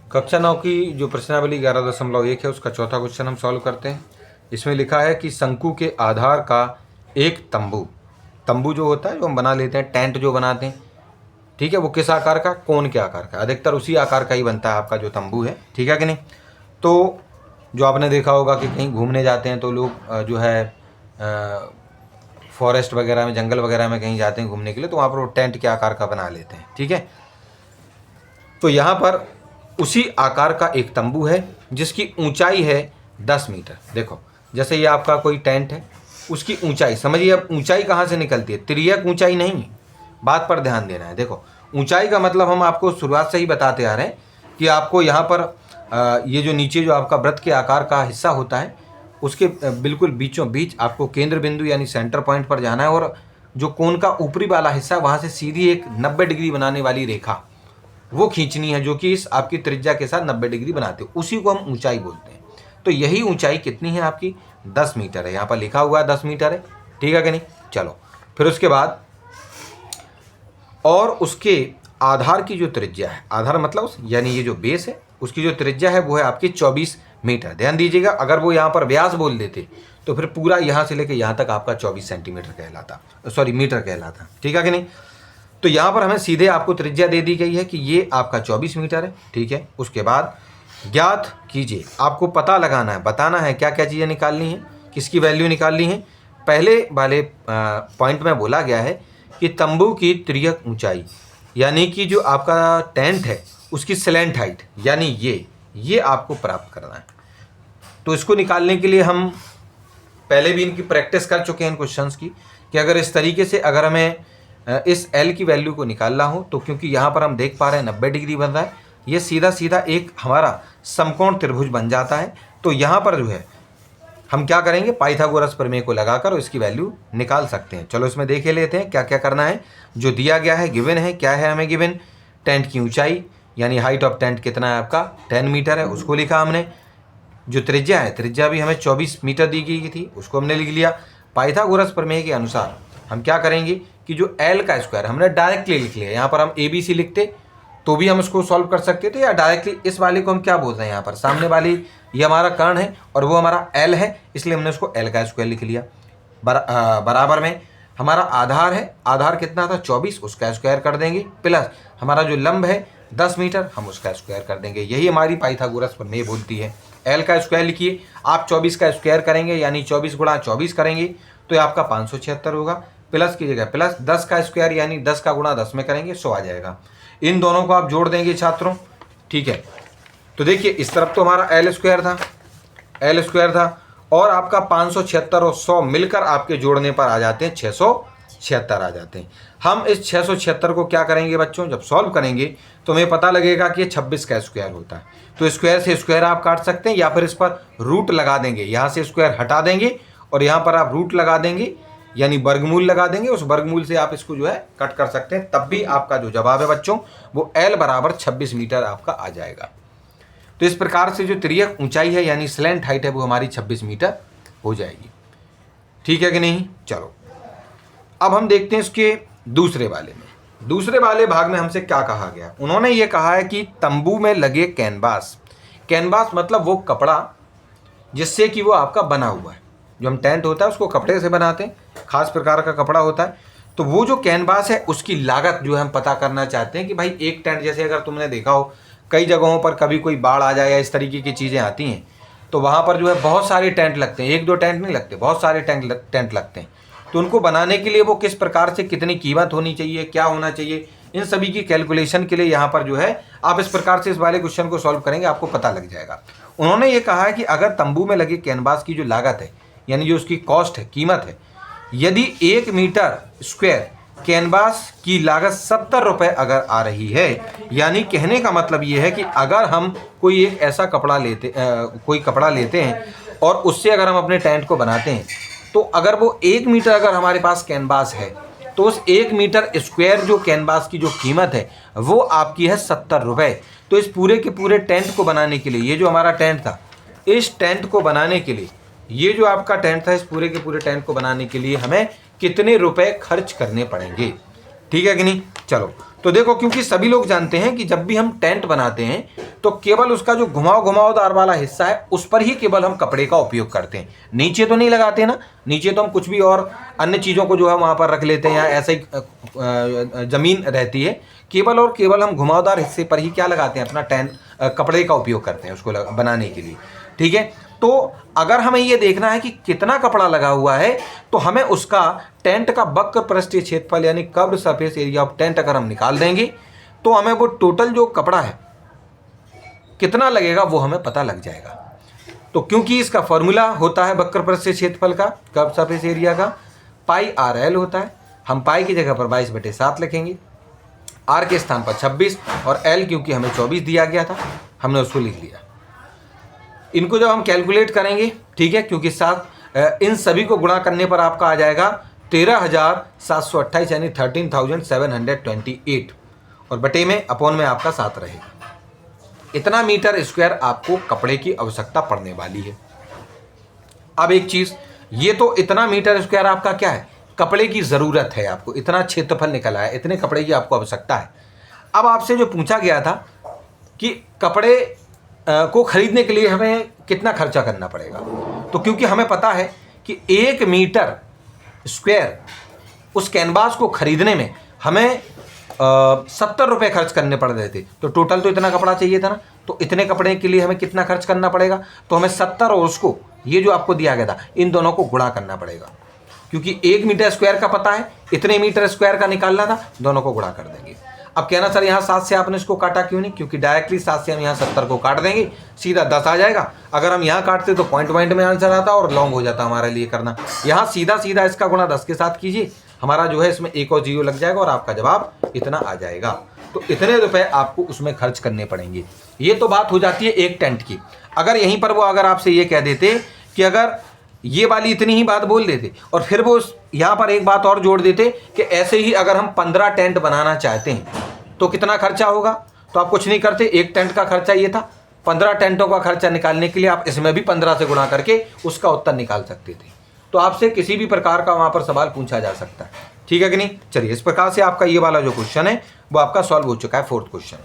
कक्षा 9 की जो प्रश्नावली 11.1 है उसका चौथा क्वेश्चन हम सॉल्व करते हैं। इसमें लिखा है कि शंकु के आधार का एक तंबू जो होता है जो हम बना लेते हैं, टेंट जो बनाते हैं, ठीक है, वो किस आकार का, कोन के आकार का, अधिकतर उसी आकार का ही बनता है आपका जो तंबू है, ठीक है कि नहीं। तो जो आपने देखा होगा कि कहीं घूमने जाते हैं तो लोग जो है फॉरेस्ट वगैरह में, जंगल वगैरह में कहीं जाते हैं घूमने के लिए, तो वहाँ पर वो टेंट के आकार का बना लेते हैं, ठीक है। तो यहाँ पर उसी आकार का एक तंबू है जिसकी ऊंचाई है 10 मीटर। देखो जैसे ये आपका कोई टेंट है, उसकी ऊंचाई समझिए। अब ऊंचाई कहाँ से निकलती है, तिर्यक ऊंचाई नहीं, बात पर ध्यान देना है। देखो ऊंचाई का मतलब हम आपको शुरुआत से ही बताते आ रहे हैं कि आपको यहाँ पर ये जो नीचे जो आपका वृत्त के आकार का हिस्सा होता है उसके बिल्कुल बीचों बीच आपको केंद्र बिंदु यानी सेंटर पॉइंट पर जाना है, और जो कोन का ऊपरी वाला हिस्सा वहाँ से सीधी एक 90 डिग्री बनाने वाली रेखा वो खींचनी है, जो कि इस आपकी त्रिज्या के साथ 90 डिग्री बनाते हो, उसी को हम ऊंचाई बोलते हैं। तो यही ऊंचाई कितनी है आपकी, 10 मीटर है। यहाँ पर लिखा हुआ है 10 मीटर है, ठीक है कि नहीं। चलो फिर उसके बाद, और उसके आधार की जो त्रिज्या है, आधार मतलब यानी ये जो बेस है, उसकी जो त्रिज्या है वो है आपकी 24 मीटर। ध्यान दीजिएगा, अगर वो यहाँ पर व्यास बोल देते तो फिर पूरा यहाँ से लेकर यहाँ तक आपका 24 सेंटीमीटर कहलाता, सॉरी मीटर कहलाता, ठीक है कि नहीं। तो यहाँ पर हमें सीधे आपको त्रिज्या दे दी गई है कि ये आपका 24 मीटर है, ठीक है। उसके बाद ज्ञात कीजिए, आपको पता लगाना है, बताना है क्या क्या चीज़ें निकालनी है, किसकी वैल्यू निकालनी है। पहले वाले पॉइंट में बोला गया है कि तंबू की तिर्यक ऊंचाई यानी कि जो आपका टेंट है उसकी स्लैंट हाइट यानी ये आपको प्राप्त करना है। तो इसको निकालने के लिए हम पहले भी इनकी प्रैक्टिस कर चुके हैं इन क्वेश्चंस की, कि अगर इस तरीके से अगर हमें इस L की वैल्यू को निकालना हो तो क्योंकि यहाँ पर हम देख पा रहे हैं 90 डिग्री बन रहा है, ये सीधा सीधा एक हमारा समकोण त्रिभुज बन जाता है। तो यहाँ पर जो है हम क्या करेंगे, पाइथागोरस प्रमेय को लगाकर इसकी वैल्यू निकाल सकते हैं। चलो इसमें देख लेते हैं क्या क्या करना है। जो दिया गया है गिवन है, क्या है हमें गिवन, टेंट की ऊंचाई यानी हाइट ऑफ टेंट कितना है आपका 10 मीटर है, उसको लिखा हमने। जो त्रिज्या है, त्रिज्या भी हमें 24 मीटर दी गई थी, उसको हमने लिख लिया। पाइथागोरस प्रमेय के अनुसार हम क्या करेंगे कि जो L का स्क्वायर हमने डायरेक्टली लिख लिया। यहाँ पर हम ABC लिखते तो भी हम उसको सॉल्व कर सकते थे, या डायरेक्टली इस वाले को हम क्या बोल रहे हैं, यहाँ पर सामने वाली ये हमारा कर्ण है और वो हमारा L है, इसलिए हमने उसको L का स्क्वायर लिख लिया। बराबर में हमारा आधार है, आधार कितना था 24, उसका स्क्वायर कर देंगे, प्लस हमारा जो लंब है 10 मीटर, हम उसका स्क्वायर कर देंगे। यही हमारी पाइथागोरस प्रमेय बोलती है। L का स्क्वायर लिखिए, आप 24 का स्क्वायर करेंगे यानी 24 गुणा 24 करेंगे तो ये आपका 576 होगा, प्लस कीजिएगा प्लस 10 का स्क्वायर यानी 10 का गुणा 10 में करेंगे 100 आ जाएगा। इन दोनों को आप जोड़ देंगे छात्रों, ठीक है। तो देखिए इस तरफ तो हमारा L स्क्वायर था और आपका 576 और 100 मिलकर आपके जोड़ने पर आ जाते हैं 676 आ जाते हैं। हम इस 676 को क्या करेंगे बच्चों, जब सॉल्व करेंगे तो हमें पता लगेगा कि ये 26 का स्क्वायर होता है। तो स्क्वायर से स्क्वायर आप काट सकते हैं या फिर इस पर रूट लगा देंगे, यहाँ से स्क्वायर हटा देंगे और यहाँ पर आप रूट लगा देंगे यानी वर्गमूल लगा देंगे, उस वर्गमूल से आप इसको जो है कट कर सकते हैं, तब भी आपका जो जवाब है बच्चों वो L बराबर 26 मीटर आपका आ जाएगा। तो इस प्रकार से जो तिर्यक ऊंचाई है यानी स्लैंट हाइट है वो हमारी 26 मीटर हो जाएगी, ठीक है कि नहीं। चलो अब हम देखते हैं इसके दूसरे वाले भाग में हमसे क्या कहा गया। उन्होंने ये कहा है कि तंबू में लगे कैनवास मतलब वो कपड़ा जिससे कि वो आपका बना हुआ है, जो हम टेंट होता है उसको कपड़े से बनाते हैं, खास प्रकार का कपड़ा होता है। तो वो जो कैनवास है उसकी लागत जो है हम पता करना चाहते हैं कि भाई एक टेंट, जैसे अगर तुमने देखा हो कई जगहों पर कभी कोई बाढ़ आ जाए या इस तरीके की चीज़ें आती हैं तो वहाँ पर जो है बहुत सारे टेंट लगते हैं, एक दो टेंट नहीं लगते, बहुत सारे टेंट लगते हैं। तो उनको बनाने के लिए वो किस प्रकार से कितनी कीमत होनी चाहिए, क्या होना चाहिए, इन सभी की कैलकुलेशन के लिए यहाँ पर जो है आप इस प्रकार से इस वाले क्वेश्चन को सॉल्व करेंगे, आपको पता लग जाएगा। उन्होंने ये कहा है कि अगर तंबू में लगे कैनवास की जो लागत है यानी जो उसकी कॉस्ट है, कीमत है, यदि 1 मीटर स्क्वायर कैनवास की लागत 70 रुपये अगर आ रही है, यानी कहने का मतलब ये है कि अगर हम कोई एक ऐसा कोई कपड़ा लेते हैं और उससे अगर हम अपने टेंट को बनाते हैं तो अगर वो 1 मीटर अगर हमारे पास कैनवास है तो उस 1 मीटर स्क्वायर जो कैनवास की जो कीमत है वो आपकी है 70 रुपये। तो इस पूरे के पूरे टेंट को बनाने के लिए, ये जो हमारा टेंट था, इस टेंट को बनाने के लिए, ये जो आपका टेंट था, इस पूरे के पूरे टेंट को बनाने के लिए हमें कितने रुपए खर्च करने पड़ेंगे, ठीक है कि नहीं। चलो तो देखो, क्योंकि सभी लोग जानते हैं कि जब भी हम टेंट बनाते हैं तो केवल उसका जो घुमावदार वाला हिस्सा है उस पर ही केवल हम कपड़े का उपयोग करते हैं, नीचे तो नहीं लगाते ना। नीचे तो हम कुछ भी और अन्य चीज़ों को जो है वहाँ पर रख लेते हैं या ऐसे ही ज़मीन रहती है। केवल और केवल हम घुमावदार हिस्से पर ही क्या लगाते हैं, अपना टेंट कपड़े का उपयोग करते हैं उसको बनाने के लिए। ठीक है, तो अगर हमें ये देखना है कि कितना कपड़ा लगा हुआ है तो हमें उसका टेंट का वक्र पृष्ठीय क्षेत्रफल यानी curved surface area of tent अगर हम निकाल देंगे तो हमें वो टोटल जो कपड़ा है कितना लगेगा वो हमें पता लग जाएगा। तो क्योंकि इसका फॉर्मूला होता है वक्र पृष्ठीय क्षेत्रफल का, कर्व्ड सरफेस एरिया का, पाई आर एल होता है। हम पाई की जगह पर 22/7 लिखेंगे, आर के स्थान पर 26 और एल क्योंकि हमें 24 दिया गया था हमने उसको लिख लिया। इनको जब हम कैलकुलेट करेंगे, ठीक है, क्योंकि इन सभी को गुणा करने पर आपका आ जाएगा 13,728 यानी 13,728 और बटे में अपॉन में आपका 7 रहेगा। इतना मीटर स्क्वायर आपको कपड़े की आवश्यकता पड़ने वाली है। अब एक चीज़, ये तो इतना मीटर स्क्वायर आपका क्या है, कपड़े की ज़रूरत है, आपको इतना क्षेत्रफल निकला है, इतने कपड़े की आपको आवश्यकता है। अब आपसे जो पूछा गया था कि कपड़े को खरीदने के लिए हमें कितना खर्चा करना पड़ेगा, तो क्योंकि हमें पता है कि 1 मीटर स्क्वायर उस कैनवास को खरीदने में हमें 70 रुपये खर्च करने पड़ रहे थे, तो टोटल तो इतना कपड़ा चाहिए था ना, तो इतने कपड़े के लिए हमें कितना खर्च करना पड़ेगा, तो हमें 70 और उसको ये जो आपको दिया गया था इन दोनों को गुणा करना पड़ेगा। क्योंकि 1 मीटर स्क्वायर का पता है, इतने मीटर स्क्वायर का निकालना था, दोनों को गुणा कर देंगे। अब कहना सर यहाँ 7 से आपने इसको काटा क्यों नहीं, क्योंकि डायरेक्टली 7 से हम यहाँ 70 को काट देंगे, सीधा 10 आ जाएगा। अगर हम यहाँ काटते तो पॉइंट में आंसर आता और लॉन्ग हो जाता हमारे लिए करना। यहाँ सीधा इसका गुणा 10 के साथ कीजिए, हमारा जो है इसमें 1 और 0 लग जाएगा और आपका जवाब इतना आ जाएगा। तो इतने रुपए आपको उसमें खर्च करने पड़ेंगे। ये तो बात हो जाती है एक टेंट की। अगर यहीं पर वो अगर आपसे ये कह देते कि अगर ये वाली इतनी ही बात बोल देते और फिर वो यहाँ पर एक बात और जोड़ देते कि ऐसे ही अगर हम 15 टेंट बनाना चाहते हैं तो कितना खर्चा होगा, तो आप कुछ नहीं करते, एक टेंट का खर्चा ये था, 15 टेंटों का खर्चा निकालने के लिए आप इसमें भी 15 से गुणा करके उसका उत्तर निकाल सकते थे। तो आपसे किसी भी प्रकार का वहाँ पर सवाल पूछा जा सकता है, ठीक है कि नहीं। चलिए, इस प्रकार से आपका ये वाला जो क्वेश्चन है वो आपका सॉल्व हो चुका है, 4th क्वेश्चन।